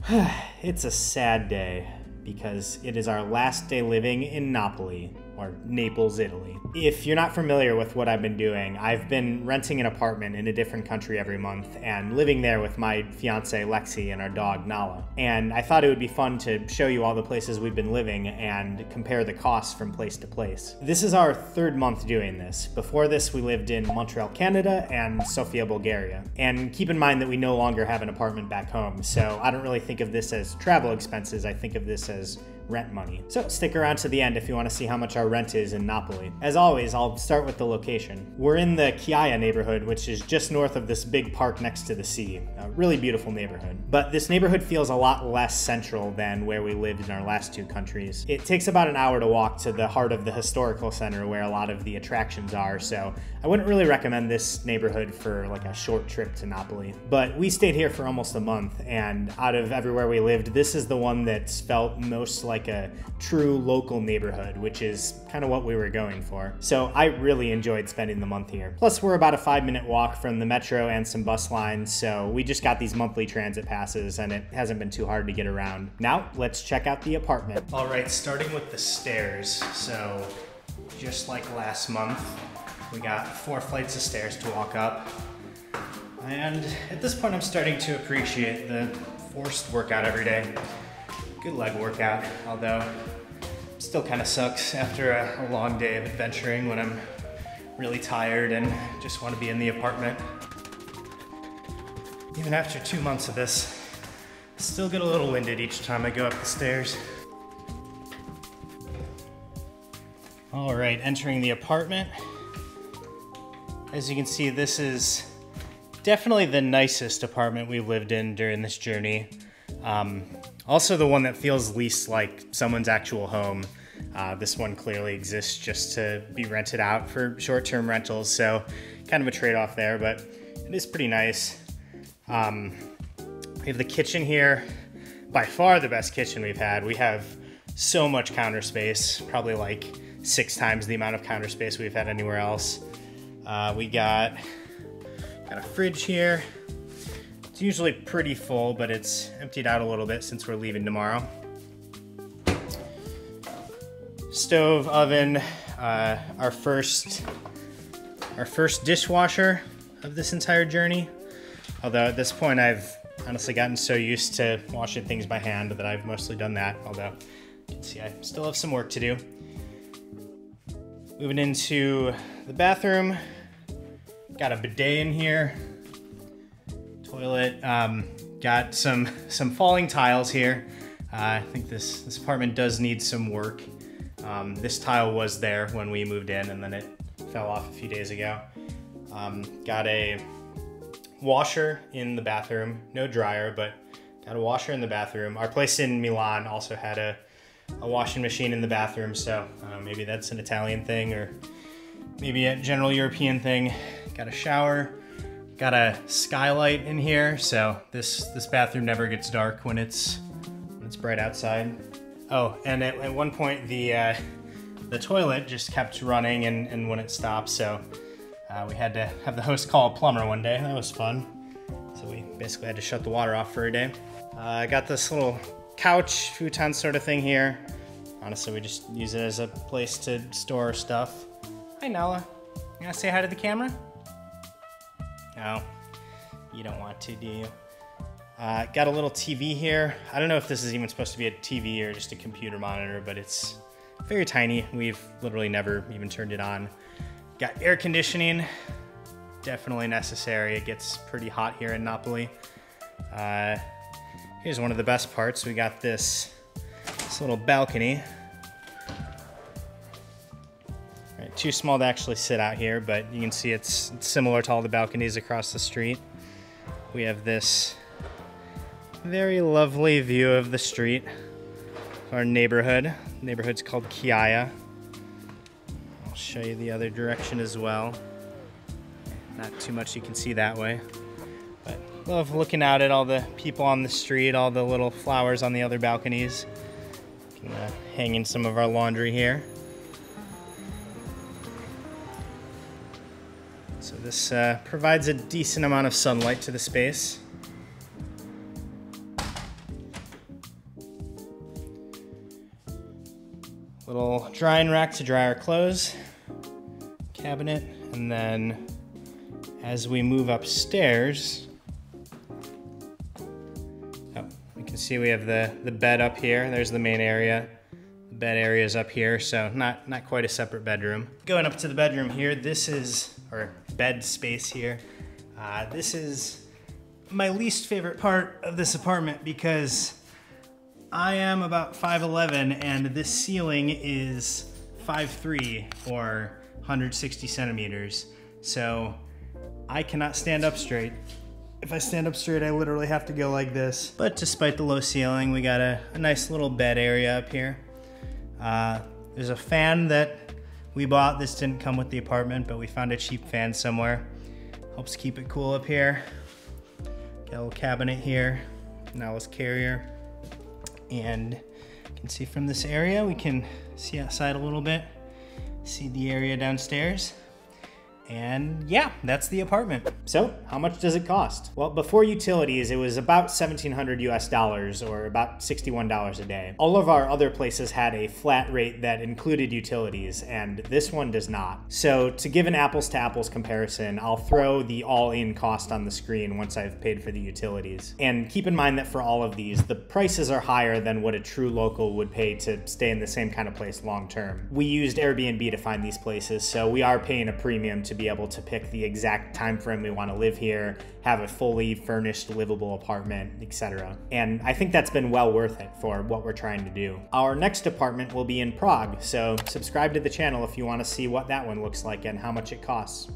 It's a sad day because it is our last day living in Napoli, or Naples, Italy. If you're not familiar with what I've been doing, I've been renting an apartment in a different country every month and living there with my fiance Lexi and our dog Nala. And I thought it would be fun to show you all the places we've been living and compare the costs from place to place. This is our third month doing this. Before this, we lived in Montreal, Canada and Sofia, Bulgaria. And keep in mind that we no longer have an apartment back home, so I don't really think of this as travel expenses, I think of this as rent money. So stick around to the end if you want to see how much our rent is in Napoli. As always, I'll start with the location. We're in the Chiaia neighborhood, which is just north of this big park next to the sea. A really beautiful neighborhood. But this neighborhood feels a lot less central than where we lived in our last two countries. It takes about an hour to walk to the heart of the historical center where a lot of the attractions are, so I wouldn't really recommend this neighborhood for like a short trip to Napoli. But we stayed here for almost a month, and out of everywhere we lived, this is the one that's felt most like a true local neighborhood, which is kind of what we were going for. So I really enjoyed spending the month here. Plus we're about a 5-minute walk from the metro and some bus lines, so we just got these monthly transit passes and it hasn't been too hard to get around. Now let's check out the apartment. All right, starting with the stairs. So just like last month, we got 4 flights of stairs to walk up. And at this point I'm starting to appreciate the forced workout every day. Good leg workout, although it still kind of sucks after a long day of adventuring when I'm really tired and just want to be in the apartment. Even after 2 months of this, I still get a little winded each time I go up the stairs. All right, entering the apartment. As you can see, this is definitely the nicest apartment we've lived in during this journey. Also the one that feels least like someone's actual home. This one clearly exists just to be rented out for short-term rentals, so kind of a trade-off there, but it is pretty nice. We have the kitchen here, by far the best kitchen we've had. We have so much counter space, probably like 6 times the amount of counter space we've had anywhere else. We got a fridge here. It's usually pretty full, but it's emptied out a little bit since we're leaving tomorrow. Stove, oven, our first dishwasher of this entire journey. Although at this point I've honestly gotten so used to washing things by hand that I've mostly done that, although you can see I still have some work to do. Moving into the bathroom, got a bidet in here. Toilet, got some falling tiles here. I think this apartment does need some work. This tile was there when we moved in and then it fell off a few days ago. Got a washer in the bathroom, no dryer, but got a washer in the bathroom. Our place in Milan also had a washing machine in the bathroom, so maybe that's an Italian thing or maybe a general European thing. Got a shower. Got a skylight in here, so this bathroom never gets dark when it's bright outside. Oh, and at one point the toilet just kept running and wouldn't stop, so we had to have the host call a plumber one day. That was fun. So we basically had to shut the water off for a day. I got this little couch, futon sort of thing here. Honestly, we just use it as a place to store our stuff. Hi, Nala. You wanna say hi to the camera? No, you don't want to, do you? Got a little TV here. I don't know if this is even supposed to be a TV or just a computer monitor, but it's very tiny. We've literally never even turned it on. Got air conditioning, definitely necessary. It gets pretty hot here in Napoli. Here's one of the best parts. We got this little balcony. Too small to actually sit out here, but you can see it's similar to all the balconies across the street. We have this very lovely view of the street, our neighborhood. The neighborhood's called Chiaia. I'll show you the other direction as well. Not too much you can see that way, but love looking out at all the people on the street, all the little flowers on the other balconies. Can hang in some of our laundry here. So this provides a decent amount of sunlight to the space. Little drying rack to dry our clothes, cabinet, and then as we move upstairs, you can see we have the bed up here. There's the main area. The bed area is up here, so not quite a separate bedroom. Going up to the bedroom here, or bed space here. This is my least favorite part of this apartment because I am about 5'11", and this ceiling is 5'3", or 160 centimeters. So I cannot stand up straight. If I stand up straight, I literally have to go like this. But despite the low ceiling, we got a nice little bed area up here. There's a fan that we bought. This didn't come with the apartment, but we found a cheap fan somewhere. Helps keep it cool up here. Got a little cabinet here, Nala's carrier. And you can see from this area, we can see outside a little bit, see the area downstairs. And yeah, that's the apartment. So how much does it cost? Well, before utilities, it was about $1,700 US, or about $61 a day. All of our other places had a flat rate that included utilities, and this one does not. So to give an apples to apples comparison, I'll throw the all-in cost on the screen once I've paid for the utilities. And keep in mind that for all of these, the prices are higher than what a true local would pay to stay in the same kind of place long term. We used Airbnb to find these places, so we are paying a premium to be able to pick the exact time frame we want to live here, have a fully furnished, livable apartment, etc. And I think that's been well worth it for what we're trying to do. Our next apartment will be in Prague, so subscribe to the channel if you want to see what that one looks like and how much it costs.